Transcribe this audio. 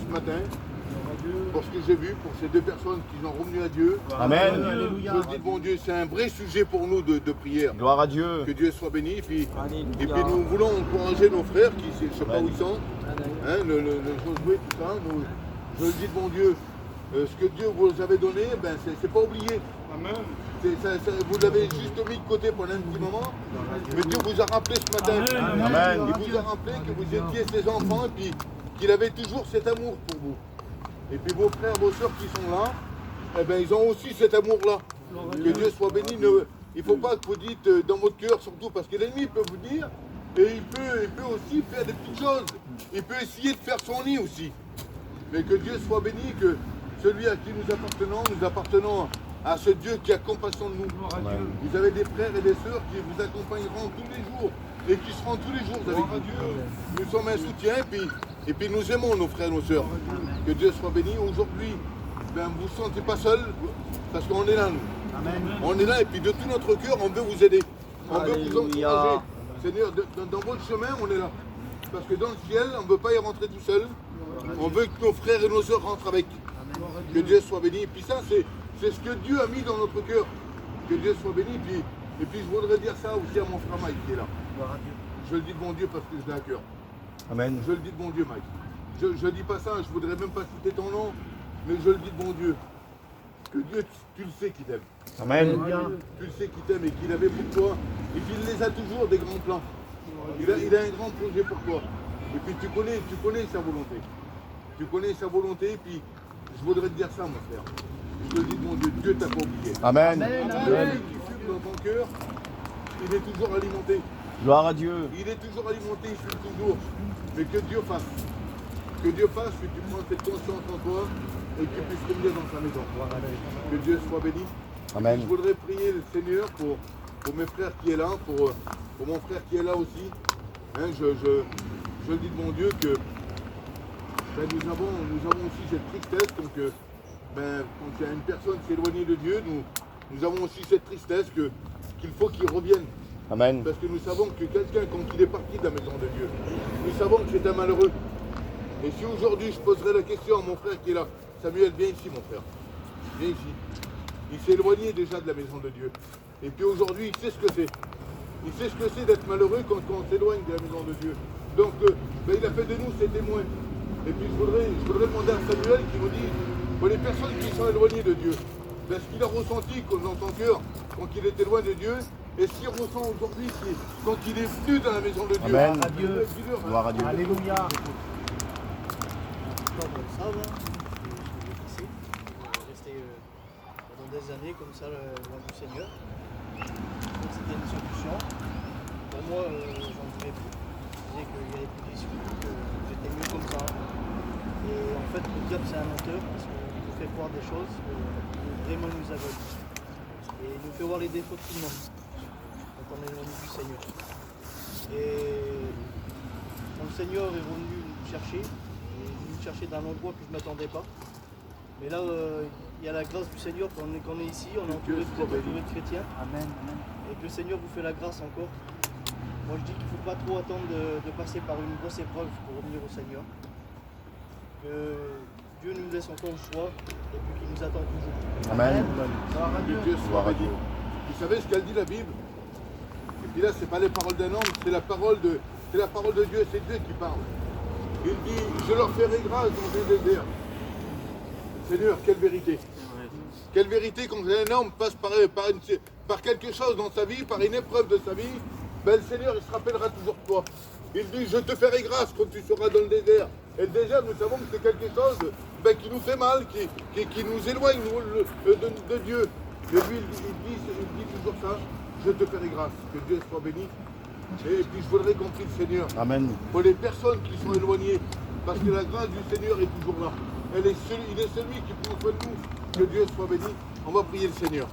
ce matin pour ce que j'ai vu, pour ces deux personnes qui sont revenues à Dieu. Amen. Je le dis, bon Dieu, c'est un vrai sujet pour nous de prière. Gloire à Dieu. Que Dieu soit béni. Et puis nous voulons encourager nos frères qui, je ne sais pas où ils sont, hein, le Josué, tout ça. Je le dis, bon Dieu, ce que Dieu vous avez donné, ben, c'est pas oublié. Amen. Vous l'avez juste mis de côté pendant un petit moment, mais Dieu vous a rappelé ce matin. Amen. Il vous a rappelé que vous étiez ses enfants et puis qu'il avait toujours cet amour pour vous. Et puis vos frères, vos sœurs qui sont là, eh ben, ils ont aussi cet amour-là. Que Dieu soit béni. Il ne faut pas que vous dites dans votre cœur, surtout parce que l'ennemi peut vous dire, et il peut aussi faire des petites choses. Il peut essayer de faire son nid aussi. Mais que Dieu soit béni, que celui à qui nous appartenons à ce Dieu qui a compassion de nous. Amen. Vous avez des frères et des sœurs qui vous accompagneront tous les jours et qui seront tous les jours avec vous. Nous sommes un soutien et puis nous aimons nos frères et nos sœurs. Que Dieu soit béni. Aujourd'hui, ben, vous ne vous sentez pas seul parce qu'on est là, nous. Amen. On est là et puis de tout notre cœur, on veut vous aider. On veut vous Alléluia. encourager. Seigneur, dans votre chemin, on est là. Parce que dans le ciel, on ne veut pas y rentrer tout seul. On veut que nos frères et nos sœurs rentrent avec. Que Dieu soit béni. Et puis ça, c'est ce que Dieu a mis dans notre cœur. Que Dieu soit béni. Et puis je voudrais dire ça aussi à mon frère Mike qui est là. Je le dis de bon Dieu parce que je l'ai à cœur. Amen. Je le dis de bon Dieu, Mike. Je ne dis pas ça, je voudrais même pas citer ton nom, mais je le dis de bon Dieu. Que Dieu, tu le sais qu'il t'aime. Amen. Tu le sais qu'il t'aime et qu'il avait pour toi. Et qu'il les a toujours des grands plans. Il a un grand projet pour toi. Et puis tu connais sa volonté. Tu connais sa volonté, et puis je voudrais te dire ça, mon frère. Je te dis de mon Dieu, Dieu t'a pas oublié. Amen. Le feu qui fume dans ton cœur, il est toujours alimenté. Gloire à Dieu. Il est toujours alimenté, il fume toujours. Mais que Dieu fasse. Que Dieu fasse que tu prends cette conscience en toi et que tu puisses revenir dans sa maison. Que Dieu soit béni. Amen. Je voudrais prier le Seigneur pour mes frères qui est là, pour mon frère qui est là aussi. Hein, je dis de mon Dieu que ben, nous avons aussi cette tristesse. Donc, ben, quand il y a une personne qui est éloignée de Dieu, nous avons aussi cette tristesse qu'il faut qu'il revienne. Amen. Parce que nous savons que quelqu'un, quand il est parti de la maison de Dieu, nous savons que c'est un malheureux. Et si aujourd'hui je poserais la question à mon frère qui est là, Samuel, viens ici mon frère, viens ici. Il s'est éloigné déjà de la maison de Dieu. Et puis aujourd'hui, il sait ce que c'est. Il sait ce que c'est d'être malheureux quand on s'éloigne de la maison de Dieu. Donc, ben, il a fait de nous ses témoins. Et puis je voudrais demander à Samuel qui nous dise, pour les personnes qui sont éloignées de Dieu, ben, ce qu'il a ressenti dans son cœur quand il était loin de Dieu, et ce qu'il ressent aujourd'hui quand il est venu dans la maison de Dieu. Amen. Dis-leur, hein. Gloire à Dieu. Alléluia. Resté pendant des années comme ça loin du Seigneur. Donc c'était une solution. Pour moi, j'en voulais plus. Je disais qu'il y avait plus d'issue, que j'étais mieux comme ça. Et en fait, le diable c'est un menteur parce qu'il nous fait voir des choses que vraiment nous aveugle. Et il nous fait voir les défauts de tout le monde quand on est loin du Seigneur. Et quand le Seigneur est venu nous chercher, dans un endroit que je ne m'attendais pas. Mais là, il y a la grâce du Seigneur quand on est ici, on est entouré de chrétiens. Amen. Amen. Et que le Seigneur vous fait la grâce encore. Moi je dis qu'il ne faut pas trop attendre de passer par une grosse épreuve pour revenir au Seigneur. Que Dieu nous laisse encore le choix et puis qu'il nous attend toujours. Amen. Que Dieu soit béni. Vous savez ce qu'elle dit la Bible? Et puis là, ce n'est pas les paroles d'un homme, c'est la parole de Dieu, c'est Dieu qui parle. Il dit, je leur ferai grâce dans le désert. Seigneur, quelle vérité. Quelle vérité quand un homme passe par quelque chose dans sa vie, par une épreuve de sa vie, ben le Seigneur il se rappellera toujours de toi. Il dit, je te ferai grâce quand tu seras dans le désert. Et le désert, nous savons que c'est quelque chose ben, qui nous fait mal, qui nous éloigne de Dieu. Mais lui, il dit toujours ça, je te ferai grâce, que Dieu soit béni. Et puis je voudrais qu'on prie le Seigneur Amen. pour les personnes qui sont éloignées, parce que la grâce du Seigneur est toujours là. Il est celui qui prend soin de nous. Que Dieu soit béni. On va prier le Seigneur.